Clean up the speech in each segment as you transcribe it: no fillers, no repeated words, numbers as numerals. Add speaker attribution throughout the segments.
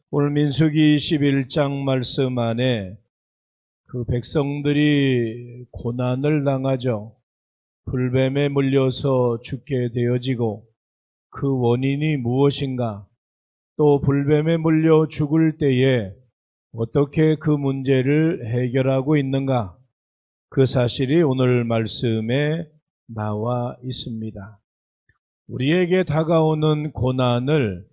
Speaker 1: 오늘 민수기 21장 말씀 안에 그 백성들이 고난을 당하죠. 불뱀에 물려서 죽게 되어지고 그 원인이 무엇인가, 또 불뱀에 물려 죽을 때에 어떻게 그 문제를 해결하고 있는가, 그 사실이 오늘 말씀에 나와 있습니다. 우리에게 다가오는 고난을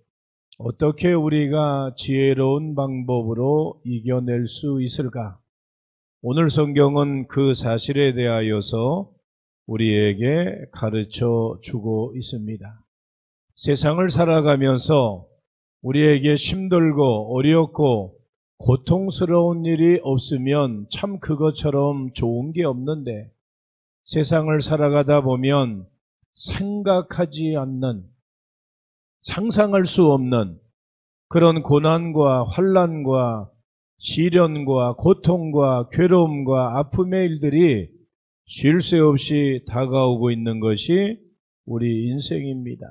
Speaker 1: 어떻게 우리가 지혜로운 방법으로 이겨낼 수 있을까? 오늘 성경은 그 사실에 대하여서 우리에게 가르쳐 주고 있습니다. 세상을 살아가면서 우리에게 힘들고 어렵고 고통스러운 일이 없으면 참 그것처럼 좋은 게 없는데, 세상을 살아가다 보면 생각하지 않는, 상상할 수 없는 그런 고난과 환난과 시련과 고통과 괴로움과 아픔의 일들이 쉴 새 없이 다가오고 있는 것이 우리 인생입니다.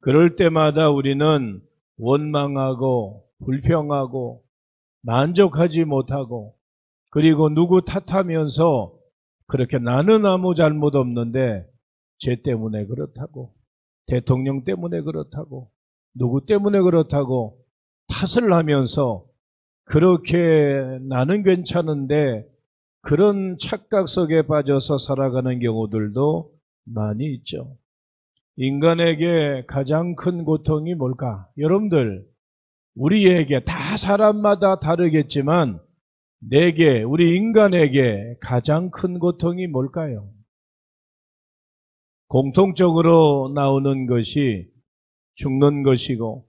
Speaker 1: 그럴 때마다 우리는 원망하고 불평하고 만족하지 못하고, 그리고 누구 탓하면서 그렇게 나는 아무 잘못 없는데 쟤 때문에 그렇다고, 대통령 때문에 그렇다고, 누구 때문에 그렇다고 탓을 하면서 그렇게 나는 괜찮은데 그런 착각 속에 빠져서 살아가는 경우들도 많이 있죠. 인간에게 가장 큰 고통이 뭘까? 여러분들, 우리에게 다 사람마다 다르겠지만 내게, 우리 인간에게 가장 큰 고통이 뭘까요? 공통적으로 나오는 것이 죽는 것이고,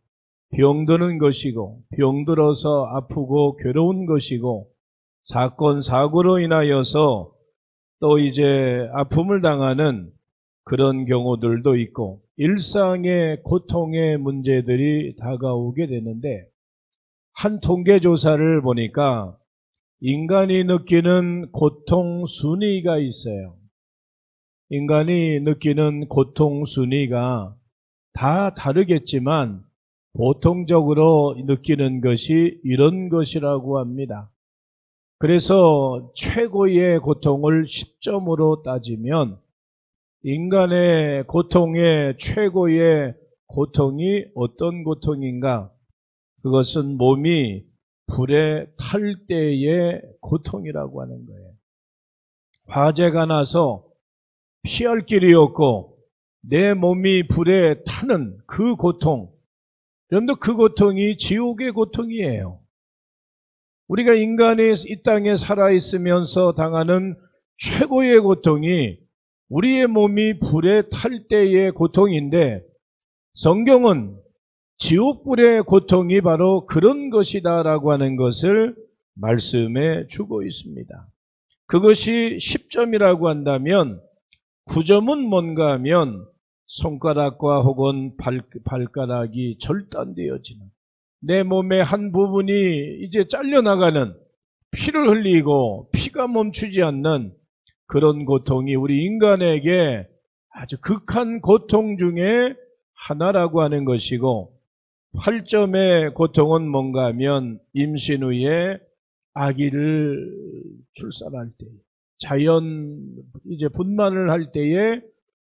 Speaker 1: 병드는 것이고, 병들어서 아프고 괴로운 것이고, 사건, 사고로 인하여서 또 이제 아픔을 당하는 그런 경우들도 있고, 일상의 고통의 문제들이 다가오게 되는데, 한 통계조사를 보니까 인간이 느끼는 고통 순위가 있어요. 인간이 느끼는 고통 순위가 다 다르겠지만 보통적으로 느끼는 것이 이런 것이라고 합니다. 그래서 최고의 고통을 10점으로 따지면 인간의 고통의 최고의 고통이 어떤 고통인가? 그것은 몸이 불에 탈 때의 고통이라고 하는 거예요. 화재가 나서 피할 길이 없고 내 몸이 불에 타는 그 고통, 여러분들, 그 고통이 지옥의 고통이에요. 우리가 인간이 이 땅에 살아있으면서 당하는 최고의 고통이 우리의 몸이 불에 탈 때의 고통인데, 성경은 지옥불의 고통이 바로 그런 것이다라고 하는 것을 말씀해 주고 있습니다. 그것이 10점이라고 한다면 9점은 뭔가 하면 손가락과 혹은 발가락이 절단되어지는, 내 몸의 한 부분이 이제 잘려나가는, 피를 흘리고 피가 멈추지 않는 그런 고통이 우리 인간에게 아주 극한 고통 중에 하나라고 하는 것이고, 8점의 고통은 뭔가 하면 임신 후에 아기를 출산할 때, 자연 이제 분만을 할 때에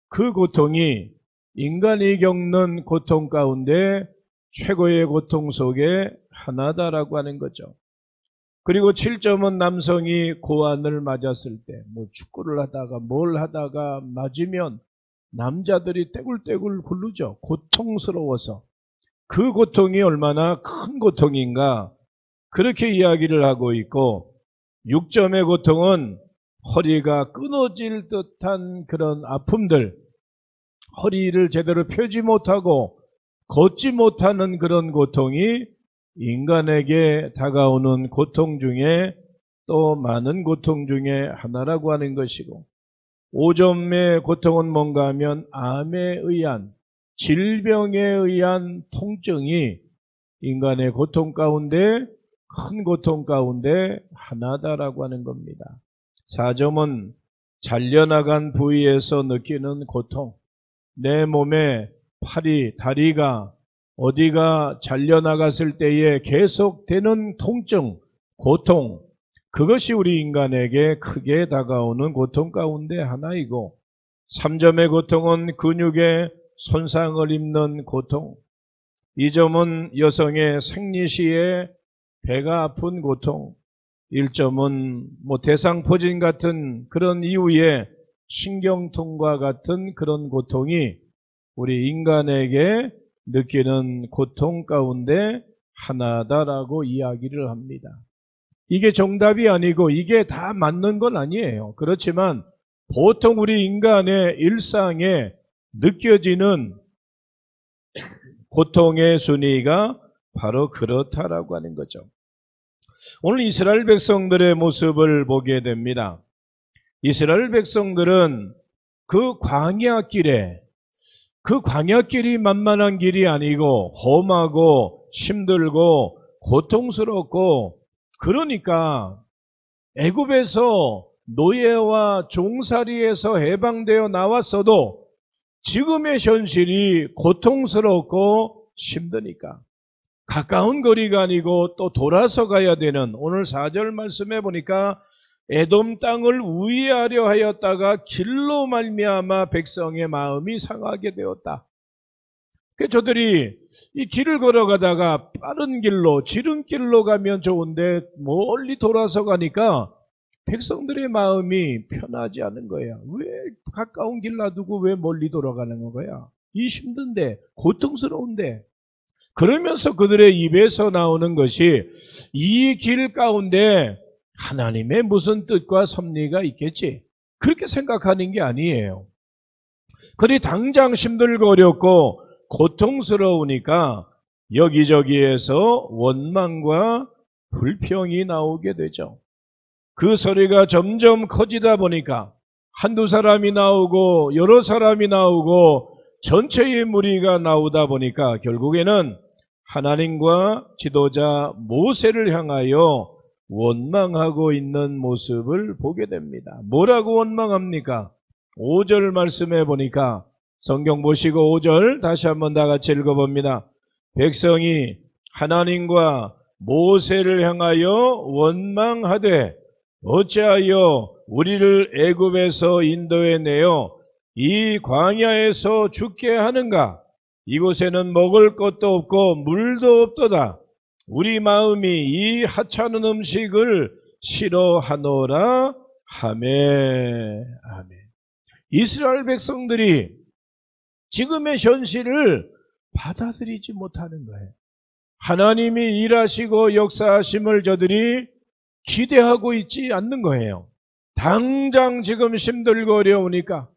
Speaker 1: 그 고통이 인간이 겪는 고통 가운데 최고의 고통 속에 하나다라고 하는 거죠. 그리고 7점은 남성이 고환을 맞았을 때, 뭐 축구를 하다가 뭘 하다가 맞으면 남자들이 떼굴떼굴 굴르죠. 고통스러워서. 그 고통이 얼마나 큰 고통인가, 그렇게 이야기를 하고 있고, 6점의 고통은 허리가 끊어질 듯한 그런 아픔들, 허리를 제대로 펴지 못하고 걷지 못하는 그런 고통이 인간에게 다가오는 고통 중에 또 많은 고통 중에 하나라고 하는 것이고, 5점의 고통은 뭔가 하면 암에 의한, 질병에 의한 통증이 인간의 고통 가운데, 큰 고통 가운데 하나다라고 하는 겁니다. 4점은 잘려나간 부위에서 느끼는 고통, 내 몸에 팔이, 다리가 어디가 잘려나갔을 때에 계속되는 통증, 고통, 그것이 우리 인간에게 크게 다가오는 고통 가운데 하나이고, 3점의 고통은 근육의 손상을 입는 고통, 2점은 여성의 생리시에 배가 아픈 고통, 1점은 대상포진 같은 그런 이후에 신경통과 같은 그런 고통이 우리 인간에게 느끼는 고통 가운데 하나다라고 이야기를 합니다. 이게 정답이 아니고 이게 다 맞는 건 아니에요. 그렇지만 보통 우리 인간의 일상에 느껴지는 고통의 순위가 바로 그렇다라고 하는 거죠. 오늘 이스라엘 백성들의 모습을 보게 됩니다. 이스라엘 백성들은 그 광야길에, 그 광야길이 만만한 길이 아니고 험하고 힘들고 고통스럽고, 그러니까 애굽에서 노예와 종살이에서 해방되어 나왔어도 지금의 현실이 고통스럽고 힘드니까 가까운 거리가 아니고 또 돌아서 가야 되는, 오늘 4절 말씀해 보니까 에돔 땅을 우회하려 하였다가 길로 말미암아 백성의 마음이 상하게 되었다. 저들이 이 길을 걸어가다가 빠른 길로, 지름길로 가면 좋은데 멀리 돌아서 가니까 백성들의 마음이 편하지 않은 거야. 왜 가까운 길 놔두고 왜 멀리 돌아가는 거야? 이 힘든데, 고통스러운데. 그러면서 그들의 입에서 나오는 것이 이 길 가운데 하나님의 무슨 뜻과 섭리가 있겠지, 그렇게 생각하는 게 아니에요. 그리 당장 힘들고 어렵고 고통스러우니까 여기저기에서 원망과 불평이 나오게 되죠. 그 소리가 점점 커지다 보니까 한두 사람이 나오고 여러 사람이 나오고 전체의 무리가 나오다 보니까 결국에는 하나님과 지도자 모세를 향하여 원망하고 있는 모습을 보게 됩니다. 뭐라고 원망합니까? 5절 말씀해 보니까, 성경 보시고 5절 다시 한번 다 같이 읽어봅니다. 백성이 하나님과 모세를 향하여 원망하되 어찌하여 우리를 애굽에서 인도해 내어 이 광야에서 죽게 하는가? 이곳에는 먹을 것도 없고 물도 없도다. 우리 마음이 이 하찮은 음식을 싫어하노라 하매. 아멘. 이스라엘 백성들이 지금의 현실을 받아들이지 못하는 거예요. 하나님이 일하시고 역사하심을 저들이 기대하고 있지 않는 거예요. 당장 지금 힘들고 어려우니까,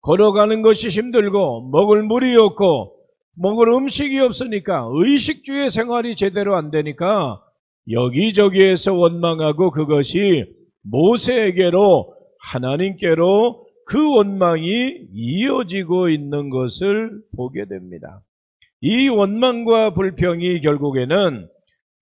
Speaker 1: 걸어가는 것이 힘들고 먹을 물이 없고 먹을 음식이 없으니까, 의식주의 생활이 제대로 안 되니까 여기저기에서 원망하고, 그것이 모세에게로, 하나님께로 그 원망이 이어지고 있는 것을 보게 됩니다. 이 원망과 불평이 결국에는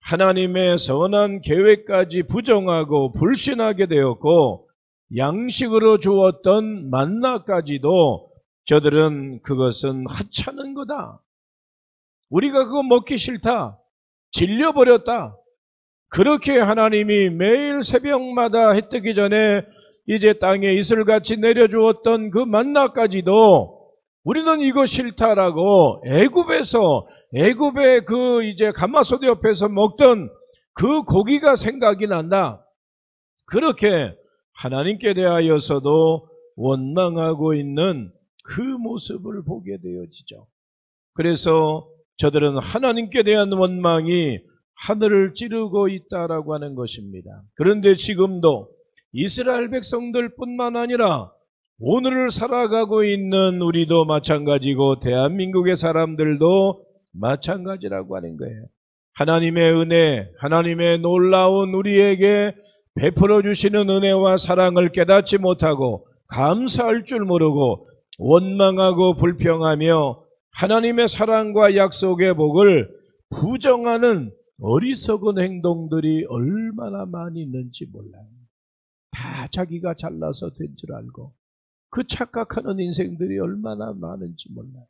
Speaker 1: 하나님의 선한 계획까지 부정하고 불신하게 되었고, 양식으로 주었던 만나까지도 저들은 그것은 하찮은 거다, 우리가 그거 먹기 싫다, 질려버렸다, 그렇게 하나님이 매일 새벽마다 해 뜨기 전에 이제 땅에 이슬같이 내려주었던 그 만나까지도 우리는 이거 싫다라고 애굽의 그 이제 가마솥 옆에서 먹던 그 고기가 생각이 난다. 그렇게 하나님께 대하여서도 원망하고 있는 그 모습을 보게 되어지죠. 그래서 저들은 하나님께 대한 원망이 하늘을 찌르고 있다라고 하는 것입니다. 그런데 지금도 이스라엘 백성들뿐만 아니라 오늘을 살아가고 있는 우리도 마찬가지고 대한민국의 사람들도 마찬가지라고 하는 거예요. 하나님의 은혜, 하나님의 놀라운 우리에게 베풀어 주시는 은혜와 사랑을 깨닫지 못하고 감사할 줄 모르고 원망하고 불평하며 하나님의 사랑과 약속의 복을 부정하는 어리석은 행동들이 얼마나 많이 있는지 몰라요. 다 자기가 잘나서 된 줄 알고 그 착각하는 인생들이 얼마나 많은지 몰라요.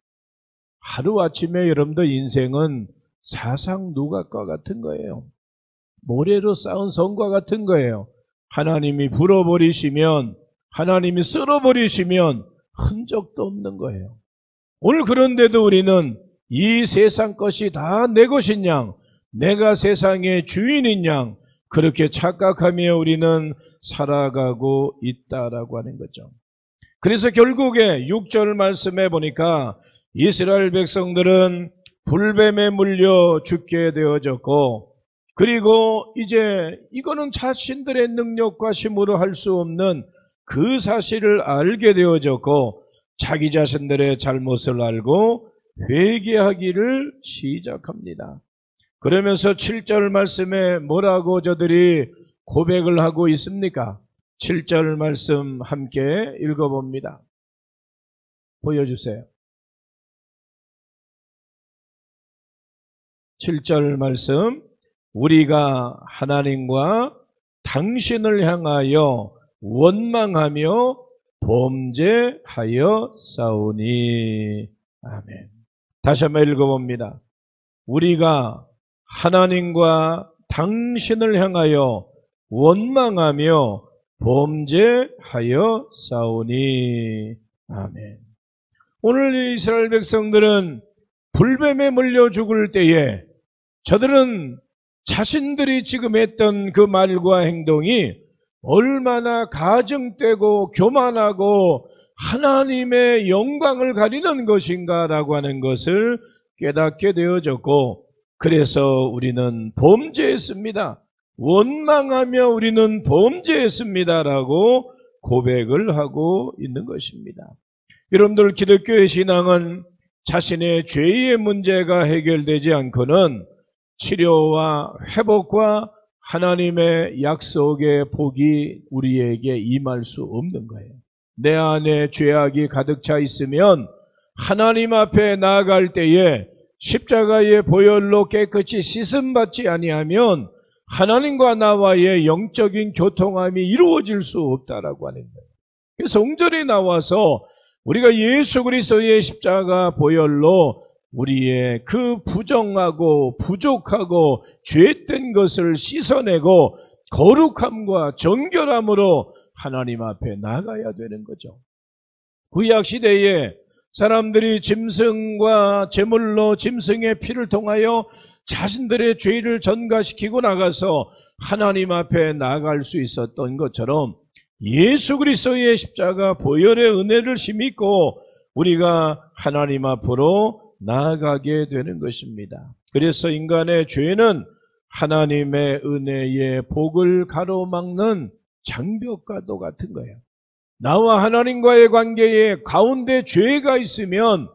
Speaker 1: 하루아침에 여러분들 인생은 사상 누각과 같은 거예요. 모래로 쌓은 성과 같은 거예요. 하나님이 불어버리시면, 하나님이 쓸어버리시면 흔적도 없는 거예요. 오늘 그런데도 우리는 이 세상 것이 다 내 것인 양, 내가 세상의 주인인 양, 그렇게 착각하며 우리는 살아가고 있다라고 하는 거죠. 그래서 결국에 6절 말씀해 보니까 이스라엘 백성들은 불뱀에 물려 죽게 되어졌고, 그리고 이제 이거는 자신들의 능력과 힘으로 할 수 없는 그 사실을 알게 되어졌고, 자기 자신들의 잘못을 알고 회개하기를 시작합니다. 그러면서 7절 말씀에 뭐라고 저들이 고백을 하고 있습니까? 7절 말씀 함께 읽어봅니다. 보여주세요. 7절 말씀, 우리가 하나님과 당신을 향하여 원망하며 범죄하여 싸우니. 아멘. 다시 한번 읽어봅니다. 우리가 하나님과 당신을 향하여 원망하며 범죄하여 싸우니. 아멘. 오늘 이스라엘 백성들은 불뱀에 물려 죽을 때에 저들은 자신들이 지금 했던 그 말과 행동이 얼마나 가증되고 교만하고 하나님의 영광을 가리는 것인가라고 하는 것을 깨닫게 되어졌고, 그래서 우리는 범죄했습니다. 원망하며 우리는 범죄했습니다라고 고백을 하고 있는 것입니다. 여러분들, 기독교의 신앙은 자신의 죄의 문제가 해결되지 않고는 치료와 회복과 하나님의 약속의 복이 우리에게 임할 수 없는 거예요. 내 안에 죄악이 가득 차 있으면 하나님 앞에 나아갈 때에 십자가의 보혈로 깨끗이 씻음받지 아니하면 하나님과 나와의 영적인 교통함이 이루어질 수 없다라고 하는 거예요. 그래서 성전에 나와서 우리가 예수 그리스도의 십자가 보혈로 우리의 그 부정하고 부족하고 죄된 것을 씻어내고 거룩함과 정결함으로 하나님 앞에 나가야 되는 거죠. 구약 시대에 사람들이 짐승과 제물로 짐승의 피를 통하여 자신들의 죄를 전가시키고 나가서 하나님 앞에 나갈 수 있었던 것처럼 예수 그리스도의 십자가 보혈의 은혜를 힘입고 우리가 하나님 앞으로 나아가게 되는 것입니다. 그래서 인간의 죄는 하나님의 은혜의 복을 가로막는 장벽과도 같은 거예요. 나와 하나님과의 관계에 가운데 죄가 있으면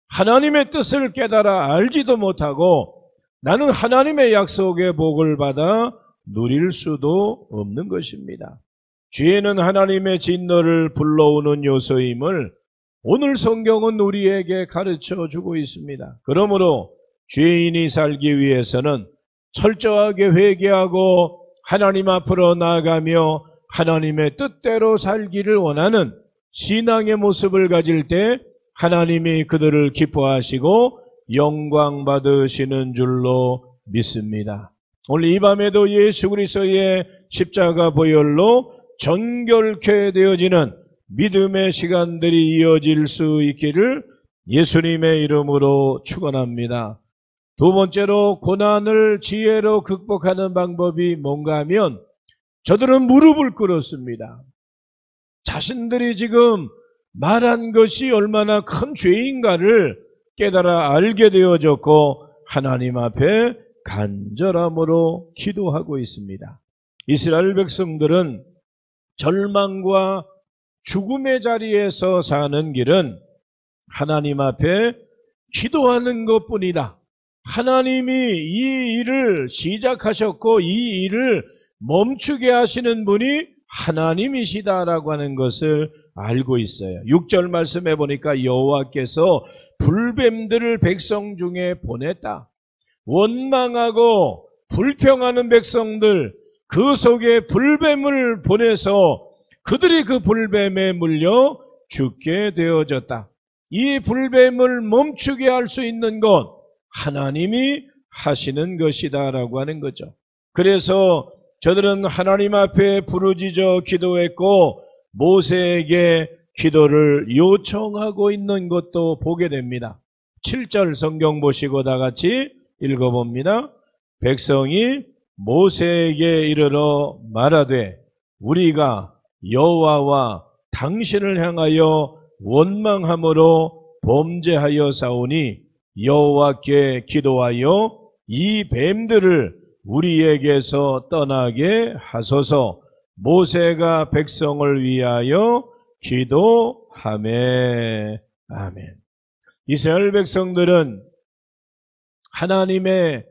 Speaker 1: 하나님의 뜻을 깨달아 알지도 못하고 나는 하나님의 약속의 복을 받아 누릴 수도 없는 것입니다. 죄는 하나님의 진노를 불러오는 요소임을 오늘 성경은 우리에게 가르쳐 주고 있습니다. 그러므로 죄인이 살기 위해서는 철저하게 회개하고 하나님 앞으로 나아가며 하나님의 뜻대로 살기를 원하는 신앙의 모습을 가질 때 하나님이 그들을 기뻐하시고 영광 받으시는 줄로 믿습니다. 오늘 이 밤에도 예수 그리스도의 십자가 보혈로 정결케 되어지는 믿음의 시간들이 이어질 수 있기를 예수님의 이름으로 축원합니다. 두 번째로 고난을 지혜로 극복하는 방법이 뭔가 하면 저들은 무릎을 꿇었습니다. 자신들이 지금 말한 것이 얼마나 큰 죄인가를 깨달아 알게 되어졌고 하나님 앞에 간절함으로 기도하고 있습니다. 이스라엘 백성들은 절망과 죽음의 자리에서 사는 길은 하나님 앞에 기도하는 것뿐이다. 하나님이 이 일을 시작하셨고 이 일을 멈추게 하시는 분이 하나님이시다라고 하는 것을 알고 있어요. 6절 말씀해 보니까 여호와께서 불뱀들을 백성 중에 보냈다. 원망하고 불평하는 백성들 그 속에 불뱀을 보내서 그들이 그 불뱀에 물려 죽게 되어졌다. 이 불뱀을 멈추게 할 수 있는 것 하나님이 하시는 것이다라고 하는 거죠. 그래서 저들은 하나님 앞에 부르짖어 기도했고 모세에게 기도를 요청하고 있는 것도 보게 됩니다. 7절 성경 보시고 다 같이 읽어봅니다. 백성이 모세에게 이르러 말하되 우리가 여호와와 당신을 향하여 원망함으로 범죄하여 사오니 여호와께 기도하여 이 뱀들을 우리에게서 떠나게 하소서. 모세가 백성을 위하여 기도하매. 아멘. 이스라엘 백성들은 하나님의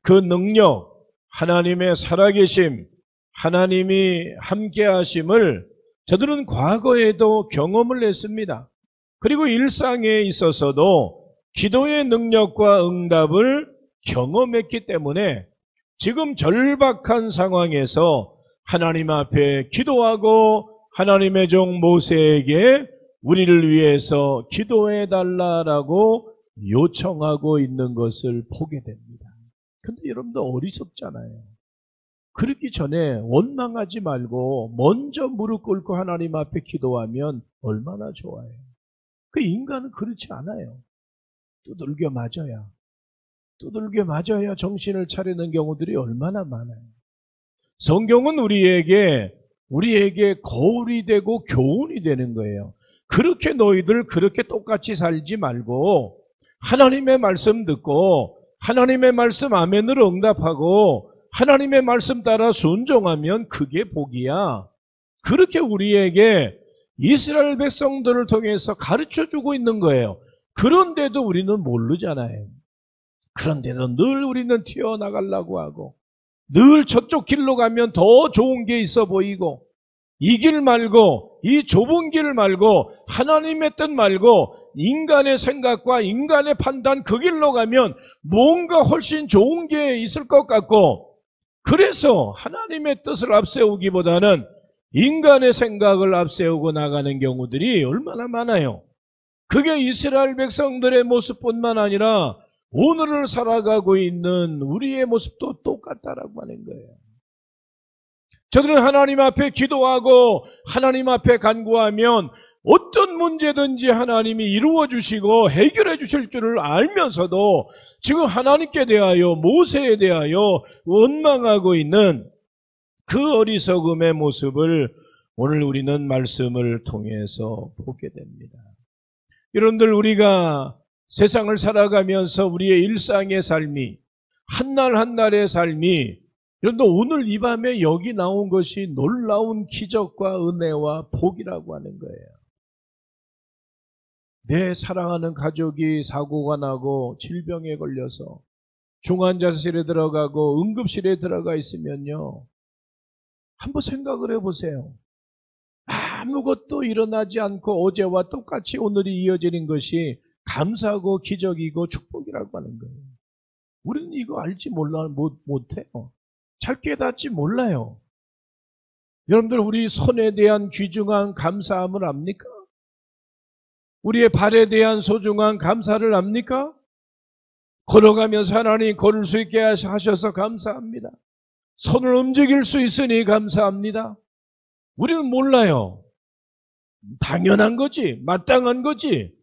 Speaker 1: 그 능력, 하나님의 살아계심, 하나님이 함께하심을 저들은 과거에도 경험을 했습니다. 그리고 일상에 있어서도 기도의 능력과 응답을 경험했기 때문에 지금 절박한 상황에서 하나님 앞에 기도하고 하나님의 종 모세에게 우리를 위해서 기도해 달라라고 요청하고 있는 것을 보게 됩니다. 근데 여러분도 어리석잖아요. 그러기 전에 원망하지 말고 먼저 무릎 꿇고 하나님 앞에 기도하면 얼마나 좋아요. 그 인간은 그렇지 않아요. 두들겨 맞아야 정신을 차리는 경우들이 얼마나 많아요. 성경은 우리에게 거울이 되고 교훈이 되는 거예요. 그렇게 너희들 그렇게 똑같이 살지 말고 하나님의 말씀 듣고 하나님의 말씀 아멘으로 응답하고 하나님의 말씀 따라 순종하면 그게 복이야. 그렇게 우리에게 이스라엘 백성들을 통해서 가르쳐주고 있는 거예요. 그런데도 우리는 모르잖아요. 그런데도 늘 우리는 튀어나가려고 하고 늘 저쪽 길로 가면 더 좋은 게 있어 보이고 이 길 말고 이 좁은 길 말고 하나님의 뜻 말고 인간의 생각과 인간의 판단 그 길로 가면 뭔가 훨씬 좋은 게 있을 것 같고 그래서 하나님의 뜻을 앞세우기보다는 인간의 생각을 앞세우고 나가는 경우들이 얼마나 많아요. 그게 이스라엘 백성들의 모습뿐만 아니라 오늘을 살아가고 있는 우리의 모습도 똑같다라고 하는 거예요. 저들은 하나님 앞에 기도하고 하나님 앞에 간구하면 어떤 문제든지 하나님이 이루어 주시고 해결해 주실 줄을 알면서도 지금 하나님께 대하여 모세에 대하여 원망하고 있는 그 어리석음의 모습을 오늘 우리는 말씀을 통해서 보게 됩니다. 여러분들 우리가 세상을 살아가면서 우리의 일상의 삶이 한날 한날의 삶이 여러분들 오늘 이 밤에 여기 나온 것이 놀라운 기적과 은혜와 복이라고 하는 거예요. 내 사랑하는 가족이 사고가 나고 질병에 걸려서 중환자실에 들어가고 응급실에 들어가 있으면요. 한번 생각을 해보세요. 아무것도 일어나지 않고 어제와 똑같이 오늘이 이어지는 것이 감사하고 기적이고 축복이라고 하는 거예요. 우리는 이거 알지 못해요. 잘 깨닫지 몰라요. 여러분들 우리 손에 대한 귀중한 감사함을 압니까? 우리의 발에 대한 소중한 감사를 압니까? 걸어가면서 하나님 걸을 수 있게 하셔서 감사합니다. 손을 움직일 수 있으니 감사합니다. 우리는 몰라요. 당연한 거지, 마땅한 거지.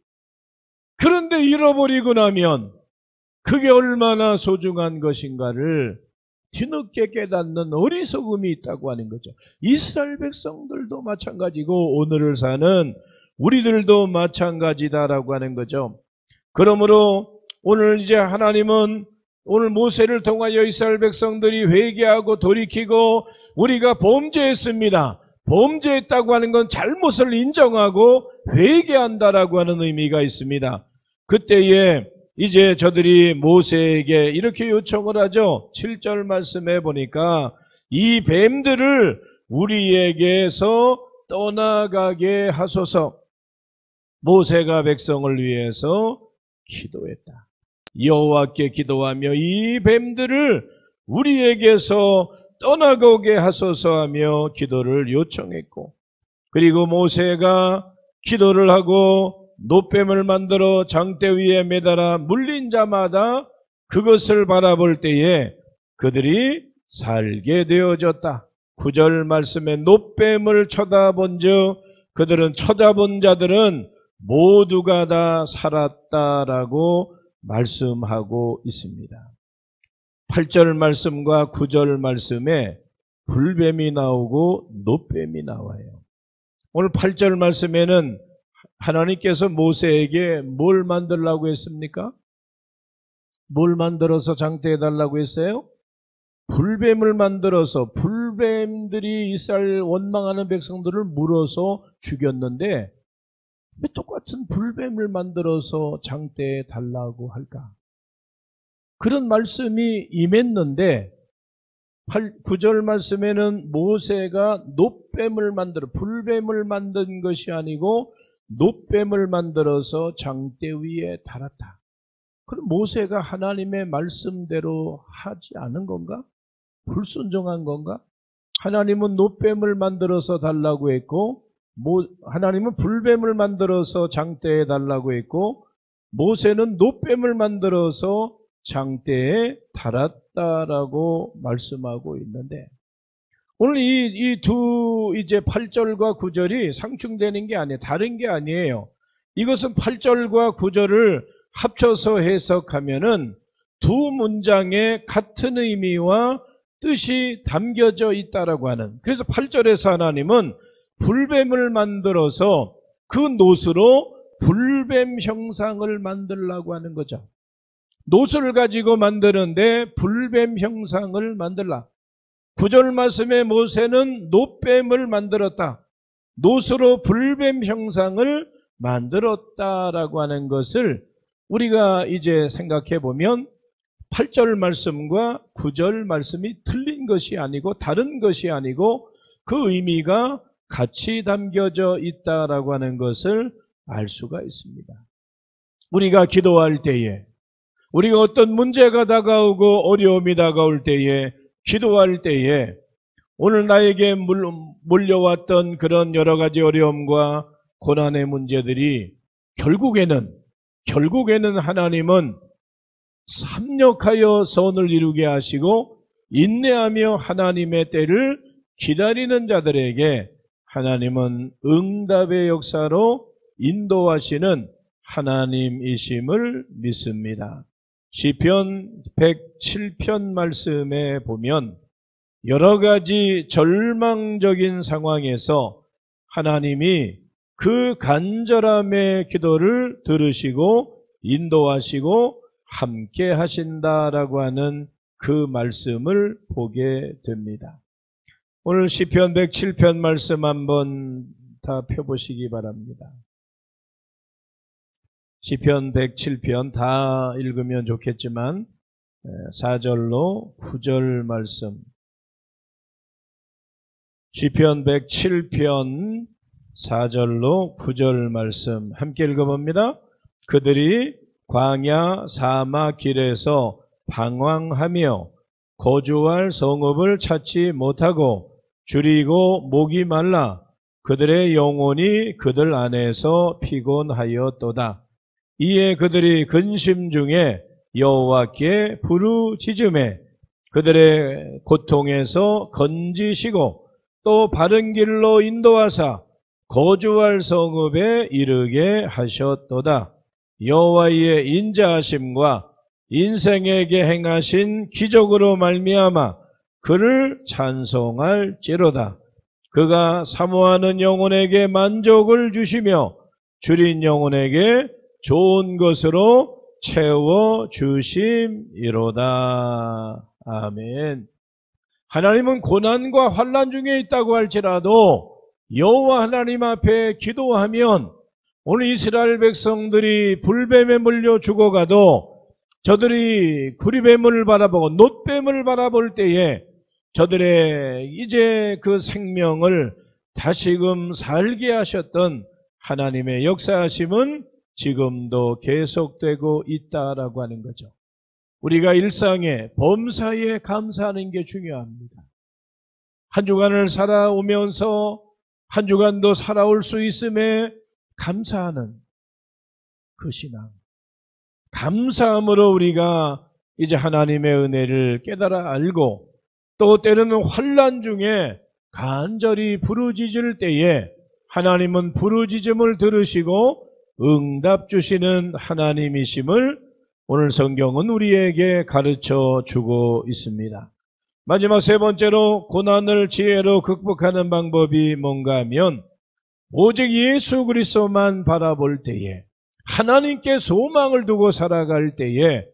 Speaker 1: 그런데 잃어버리고 나면 그게 얼마나 소중한 것인가를 뒤늦게 깨닫는 어리석음이 있다고 하는 거죠. 이스라엘 백성들도 마찬가지고 오늘을 사는 우리들도 마찬가지다라고 하는 거죠. 그러므로 오늘 이제 하나님은 오늘 모세를 통하여 이스라엘 백성들이 회개하고 돌이키고 우리가 범죄했습니다. 범죄했다고 하는 건 잘못을 인정하고 회개한다라고 하는 의미가 있습니다. 그때에 이제 저들이 모세에게 이렇게 요청을 하죠. 7절 말씀해 보니까 이 뱀들을 우리에게서 떠나가게 하소서. 모세가 백성을 위해서 기도했다. 여호와께 기도하며 이 뱀들을 우리에게서 떠나가게 하소서 하며 기도를 요청했고 그리고 모세가 기도를 하고 놋뱀을 만들어 장대 위에 매달아 물린 자마다 그것을 바라볼 때에 그들이 살게 되어졌다. 9절 말씀에 놋뱀을 쳐다본즉 그들은 쳐다본 자들은 모두가 다 살았다라고 말씀하고 있습니다. 8절 말씀과 9절 말씀에 불뱀이 나오고 놋뱀이 나와요. 오늘 8절 말씀에는 하나님께서 모세에게 뭘 만들라고 했습니까? 뭘 만들어서 장대해 달라고 했어요? 불뱀을 만들어서 불뱀들이 이스라엘 원망하는 백성들을 물어서 죽였는데 왜 똑같은 불뱀을 만들어서 장대해 달라고 할까? 그런 말씀이 임했는데 9절 말씀에는 모세가 놋뱀을 만들어 불뱀을 만든 것이 아니고 놋뱀을 만들어서 장대 위에 달았다. 그럼 모세가 하나님의 말씀대로 하지 않은 건가? 불순종한 건가? 하나님은 놋뱀을 만들어서 달라고 했고 하나님은 불뱀을 만들어서 장대에 달라고 했고 모세는 놋뱀을 만들어서 장대에 달았다라고 말씀하고 있는데 오늘 이 두 이제 8절과 9절이 상충되는 게 아니에요. 다른 게 아니에요. 이것은 8절과 9절을 합쳐서 해석하면은 두 문장에 같은 의미와 뜻이 담겨져 있다라고 하는. 그래서 8절에서 하나님은 불뱀을 만들어서 그 놋으로 불뱀 형상을 만들라고 하는 거죠. 놋을 가지고 만드는데 불뱀 형상을 만들라. 9절 말씀에 모세는 놋뱀을 만들었다. 놋으로 불뱀 형상을 만들었다라고 하는 것을 우리가 이제 생각해 보면 8절 말씀과 9절 말씀이 틀린 것이 아니고 다른 것이 아니고 그 의미가 같이 담겨져 있다라고 하는 것을 알 수가 있습니다. 우리가 기도할 때에 우리가 어떤 문제가 다가오고 어려움이 다가올 때에 기도할 때에 오늘 나에게 몰려왔던 그런 여러 가지 어려움과 고난의 문제들이 결국에는 하나님은 삽력하여 선을 이루게 하시고 인내하며 하나님의 때를 기다리는 자들에게 하나님은 응답의 역사로 인도하시는 하나님이심을 믿습니다. 시편 107편 말씀에 보면 여러 가지 절망적인 상황에서 하나님이 그 간절함의 기도를 들으시고 인도하시고 함께 하신다라고 하는 그 말씀을 보게 됩니다. 오늘 시편 107편 말씀 한번 다 펴보시기 바랍니다. 시편 107편 다 읽으면 좋겠지만 4절로 9절 말씀. 시편 107편 4절로 9절 말씀 함께 읽어봅니다. 그들이 광야 사막 길에서 방황하며 거주할 성읍을 찾지 못하고 줄이고 목이 말라 그들의 영혼이 그들 안에서 피곤하였도다. 이에 그들이 근심 중에 여호와께 부르짖으매 그들의 고통에서 건지시고 또 바른 길로 인도하사 거주할 성읍에 이르게 하셨도다. 여호와의 인자하심과 인생에게 행하신 기적으로 말미암아 그를 찬송할지로다. 그가 사모하는 영혼에게 만족을 주시며 줄인 영혼에게 좋은 것으로 채워주심이로다. 아멘. 하나님은 고난과 환난 중에 있다고 할지라도 여호와 하나님 앞에 기도하면 오늘 이스라엘 백성들이 불뱀에 물려 죽어가도 저들이 구리뱀을 바라보고 놋뱀을 바라볼 때에 저들의 이제 그 생명을 다시금 살게 하셨던 하나님의 역사하심은 지금도 계속되고 있다라고 하는 거죠. 우리가 일상에 범사에 감사하는 게 중요합니다. 한 주간을 살아오면서 한 주간도 살아올 수 있음에 감사하는 그 신앙. 감사함으로 우리가 이제 하나님의 은혜를 깨달아 알고 또 때로는 환난 중에 간절히 부르짖을 때에 하나님은 부르짖음을 들으시고 응답 주시는 하나님이심을 오늘 성경은 우리에게 가르쳐 주고 있습니다. 마지막 세 번째로 고난을 지혜로 극복하는 방법이 뭔가 하면 오직 예수 그리스도만 바라볼 때에 하나님께 소망을 두고 살아갈 때에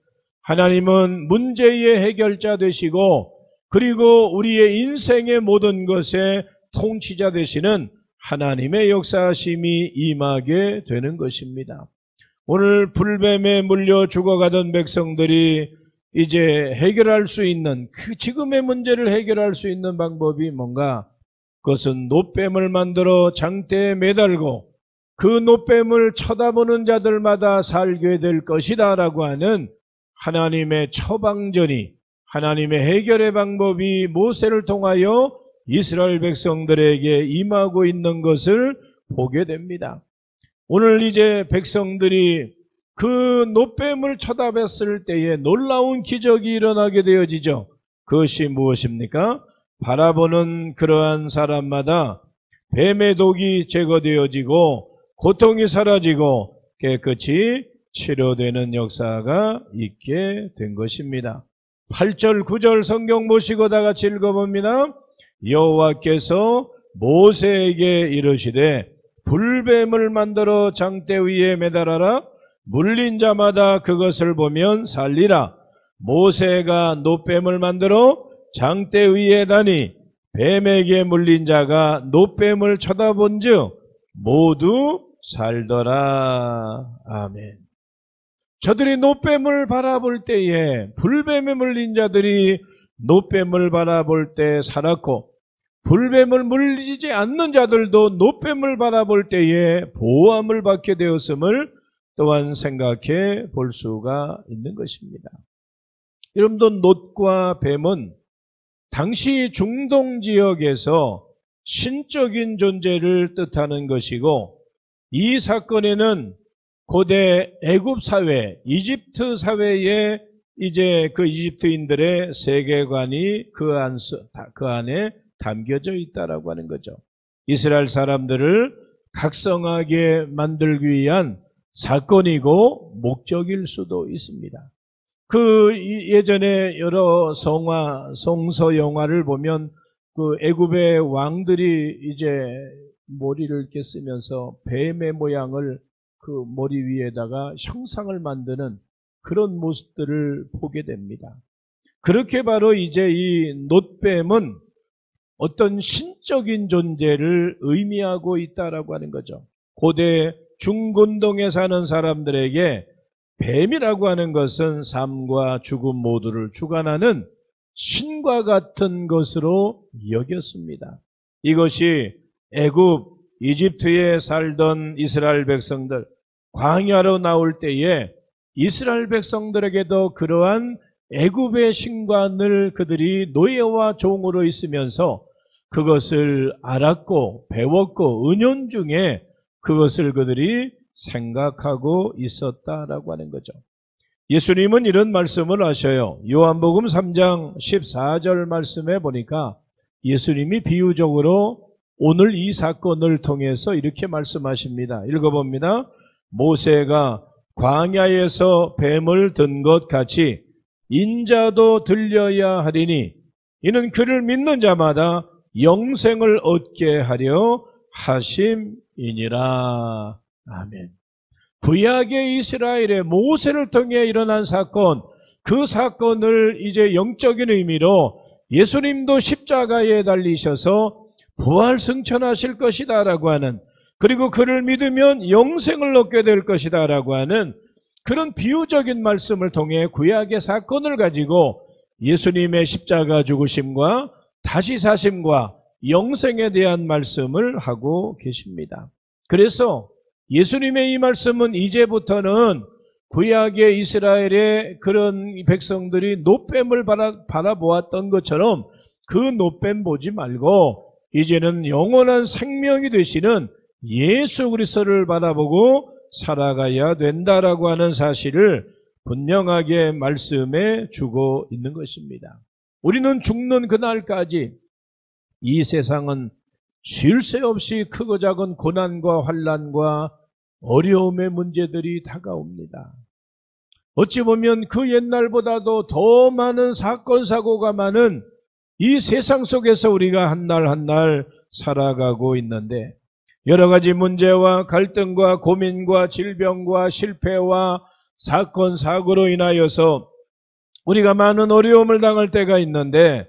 Speaker 1: 하나님은 문제의 해결자 되시고 그리고 우리의 인생의 모든 것의 통치자 되시는 하나님의 역사하심이 임하게 되는 것입니다. 오늘 불뱀에 물려 죽어가던 백성들이 이제 해결할 수 있는 그 지금의 문제를 해결할 수 있는 방법이 뭔가? 그것은 놋뱀을 만들어 장대에 매달고 그 놋뱀을 쳐다보는 자들마다 살게 될 것이다 라고 하는 하나님의 처방전이 하나님의 해결의 방법이 모세를 통하여 이스라엘 백성들에게 임하고 있는 것을 보게 됩니다. 오늘 이제 백성들이 그 놋뱀을 쳐다봤을 때에 놀라운 기적이 일어나게 되어지죠. 그것이 무엇입니까? 바라보는 그러한 사람마다 뱀의 독이 제거되어지고 고통이 사라지고 깨끗이 치료되는 역사가 있게 된 것입니다. 8절 9절 성경 보시고 다 같이 읽어봅니다. 여호와께서 모세에게 이르시되 불뱀을 만들어 장대 위에 매달아라. 물린 자마다 그것을 보면 살리라. 모세가 놋뱀을 만들어 장대 위에 다니 뱀에게 물린 자가 놋뱀을 쳐다본즉 모두 살더라. 아멘. 저들이 놋뱀을 바라볼 때에 불뱀에 물린 자들이 놋뱀을 바라볼 때 살았고 불뱀을 물리지 않는 자들도 놋뱀을 바라볼 때에 보호함을 받게 되었음을 또한 생각해 볼 수가 있는 것입니다. 여러분도 놋과 뱀은 당시 중동 지역에서 신적인 존재를 뜻하는 것이고 이 사건에는 고대 애굽 사회, 이집트 사회의 이제 그 이집트인들의 세계관이 그 안에 담겨져 있다라고 하는 거죠. 이스라엘 사람들을 각성하게 만들기 위한 사건이고 목적일 수도 있습니다. 그 예전에 여러 성서 영화를 보면 그 애굽의 왕들이 이제 머리를 이렇게 쓰면서 뱀의 모양을 그 머리 위에다가 형상을 만드는 그런 모습들을 보게 됩니다. 그렇게 바로 이제 이 놋뱀은 어떤 신적인 존재를 의미하고 있다라고 하는 거죠. 고대 중근동에 사는 사람들에게 뱀이라고 하는 것은 삶과 죽음 모두를 주관하는 신과 같은 것으로 여겼습니다. 이것이 애굽, 이집트에 살던 이스라엘 백성들, 광야로 나올 때에 이스라엘 백성들에게도 그러한 애굽의 신관을 그들이 노예와 종으로 있으면서 그것을 알았고 배웠고 은연중에 그것을 그들이 생각하고 있었다라고 하는 거죠. 예수님은 이런 말씀을 하셔요. 요한복음 3장 14절 말씀에 보니까 예수님이 비유적으로 오늘 이 사건을 통해서 이렇게 말씀하십니다. 읽어봅니다. 모세가 광야에서 뱀을 든 것 같이 인자도 들려야 하리니 이는 그를 믿는 자마다 영생을 얻게 하려 하심이니라. 아멘. 구약의 이스라엘의 모세를 통해 일어난 사건, 그 사건을 이제 영적인 의미로 예수님도 십자가에 달리셔서 부활 승천하실 것이다 라고 하는, 그리고 그를 믿으면 영생을 얻게 될 것이다 라고 하는 그런 비유적인 말씀을 통해 구약의 사건을 가지고 예수님의 십자가 죽으심과 다시 사심과 영생에 대한 말씀을 하고 계십니다. 그래서 예수님의 이 말씀은 이제부터는 구약의 이스라엘의 그런 백성들이 놋뱀을 바라보았던 것처럼 그 놋뱀 보지 말고 이제는 영원한 생명이 되시는 예수 그리스도를 바라보고 살아가야 된다라고 하는 사실을 분명하게 말씀해 주고 있는 것입니다. 우리는 죽는 그날까지 이 세상은 쉴 새 없이 크고 작은 고난과 환난과 어려움의 문제들이 다가옵니다. 어찌 보면 그 옛날보다도 더 많은 사건 사고가 많은 이 세상 속에서 우리가 한 날 한 날 살아가고 있는데, 여러 가지 문제와 갈등과 고민과 질병과 실패와 사건 사고로 인하여서 우리가 많은 어려움을 당할 때가 있는데,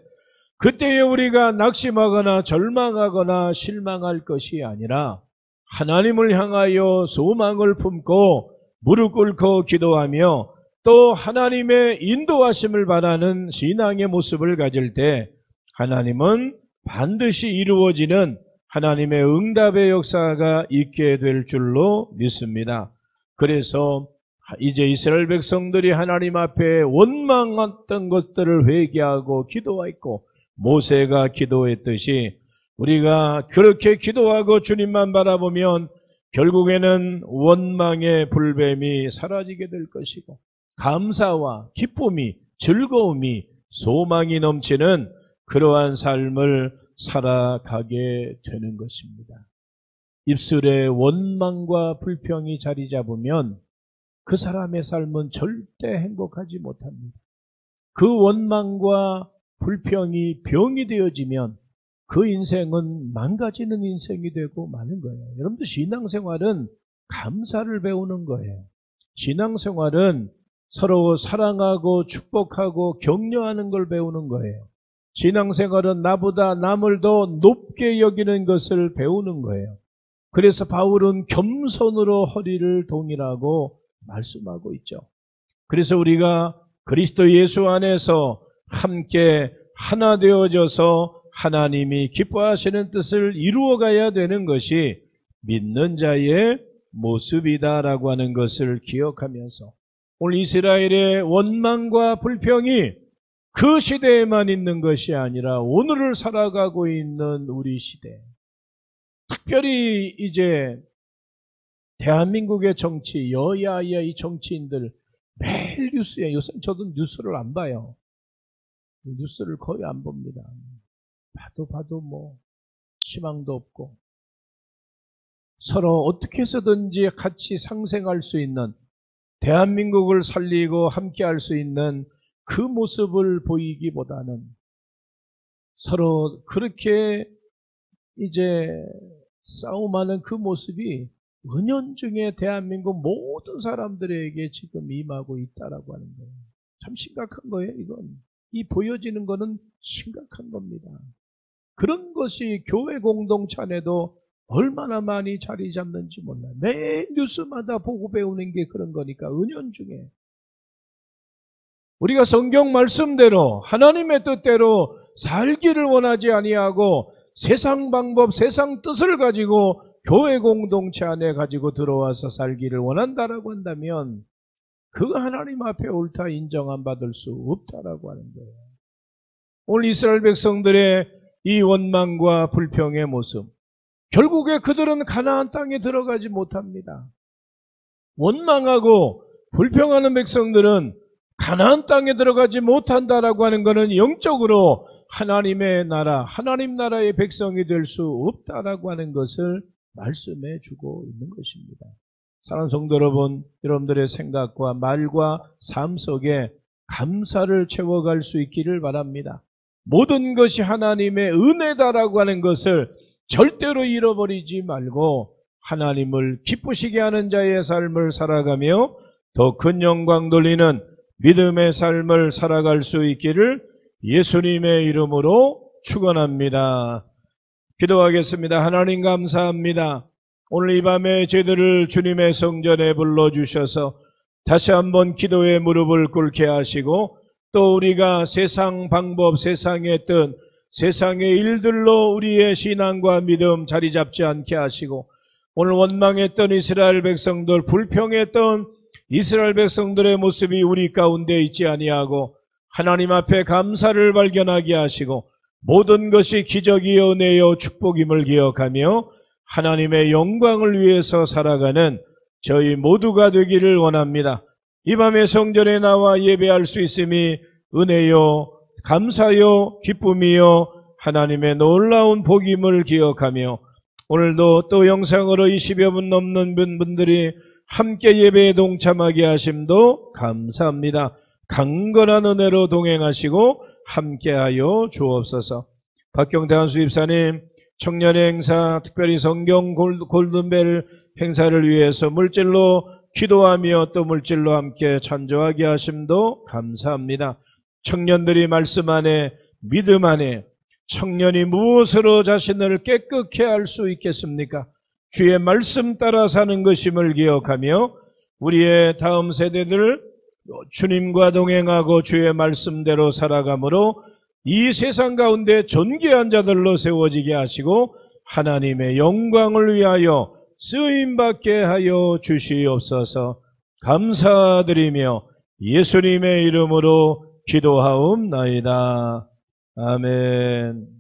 Speaker 1: 그때에 우리가 낙심하거나 절망하거나 실망할 것이 아니라 하나님을 향하여 소망을 품고 무릎 꿇고 기도하며 또 하나님의 인도하심을 바라는 신앙의 모습을 가질 때 하나님은 반드시 이루어지는 하나님의 응답의 역사가 있게 될 줄로 믿습니다. 그래서 이제 이스라엘 백성들이 하나님 앞에 원망했던 것들을 회개하고 기도했고, 모세가 기도했듯이 우리가 그렇게 기도하고 주님만 바라보면 결국에는 원망의 불뱀이 사라지게 될 것이고, 감사와 기쁨이, 즐거움이, 소망이 넘치는 그러한 삶을 살아가게 되는 것입니다. 입술에 원망과 불평이 자리 잡으면 그 사람의 삶은 절대 행복하지 못합니다. 그 원망과 불평이 병이 되어지면 그 인생은 망가지는 인생이 되고 마는 거예요. 여러분들, 신앙생활은 감사를 배우는 거예요. 신앙생활은 서로 사랑하고 축복하고 격려하는 걸 배우는 거예요. 신앙생활은 나보다 남을 더 높게 여기는 것을 배우는 거예요. 그래서 바울은 겸손으로 허리를 동이라고 말씀하고 있죠. 그래서 우리가 그리스도 예수 안에서 함께 하나 되어져서 하나님이 기뻐하시는 뜻을 이루어가야 되는 것이 믿는 자의 모습이다라고 하는 것을 기억하면서, 오늘 이스라엘의 원망과 불평이 그 시대에만 있는 것이 아니라 오늘을 살아가고 있는 우리 시대, 특별히 이제 대한민국의 정치, 여야의 이 정치인들 매일 뉴스에, 요새 저도 뉴스를 안 봐요. 뉴스를 거의 안 봅니다. 봐도 뭐 희망도 없고, 서로 어떻게 해서든지 같이 상생할 수 있는, 대한민국을 살리고 함께 할 수 있는 그 모습을 보이기보다는 서로 그렇게 이제 싸움하는 그 모습이 은연중에 대한민국 모든 사람들에게 지금 임하고 있다라고 하는 거예요. 참 심각한 거예요, 이건. 이 보여지는 거는 심각한 겁니다. 그런 것이 교회 공동체 안에도 얼마나 많이 자리 잡는지 몰라요. 매일 뉴스마다 보고 배우는 게 그런 거니까, 은연중에. 우리가 성경 말씀대로 하나님의 뜻대로 살기를 원하지 아니하고 세상 방법, 세상 뜻을 가지고 교회 공동체 안에 가지고 들어와서 살기를 원한다라고 한다면 그거 하나님 앞에 옳다 인정 안 받을 수 없다라고 하는 거예요. 오늘 이스라엘 백성들의 이 원망과 불평의 모습, 결국에 그들은 가나안 땅에 들어가지 못합니다. 원망하고 불평하는 백성들은 가나안 땅에 들어가지 못한다라고 하는 것은 영적으로 하나님의 나라, 하나님 나라의 백성이 될 수 없다라고 하는 것을 말씀해 주고 있는 것입니다. 사랑하는 성도 여러분, 여러분들의 생각과 말과 삶 속에 감사를 채워갈 수 있기를 바랍니다. 모든 것이 하나님의 은혜다라고 하는 것을 절대로 잃어버리지 말고 하나님을 기쁘시게 하는 자의 삶을 살아가며 더 큰 영광 돌리는 믿음의 삶을 살아갈 수 있기를 예수님의 이름으로 축원합니다. 기도하겠습니다. 하나님 감사합니다. 오늘 이 밤에 저희들을 주님의 성전에 불러주셔서 다시 한번 기도의 무릎을 꿇게 하시고, 또 우리가 세상 방법, 세상의 뜻, 세상의 일들로 우리의 신앙과 믿음 자리 잡지 않게 하시고, 오늘 원망했던 이스라엘 백성들, 불평했던 이스라엘 백성들의 모습이 우리 가운데 있지 아니하고 하나님 앞에 감사를 발견하게 하시고, 모든 것이 기적이요 은혜요 축복임을 기억하며 하나님의 영광을 위해서 살아가는 저희 모두가 되기를 원합니다. 이 밤에 성전에 나와 예배할 수 있음이 은혜요, 감사요, 기쁨이요, 하나님의 놀라운 복임을 기억하며 오늘도 또 영상으로 20여 분 넘는 분들이 함께 예배에 동참하게 하심도 감사합니다. 강건한 은혜로 동행하시고 함께하여 주옵소서. 박경태 한수 집사님 청년의 행사, 특별히 성경 골든벨 행사를 위해서 물질로 기도하며 또 물질로 함께 찬조하게 하심도 감사합니다. 청년들이 말씀 안에, 믿음 안에, 청년이 무엇으로 자신을 깨끗게 할 수 있겠습니까? 주의 말씀 따라 사는 것임을 기억하며 우리의 다음 세대들 주님과 동행하고 주의 말씀대로 살아가므로 이 세상 가운데 존귀한 자들로 세워지게 하시고 하나님의 영광을 위하여 쓰임받게 하여 주시옵소서. 감사드리며 예수님의 이름으로 기도하옵나이다. 아멘.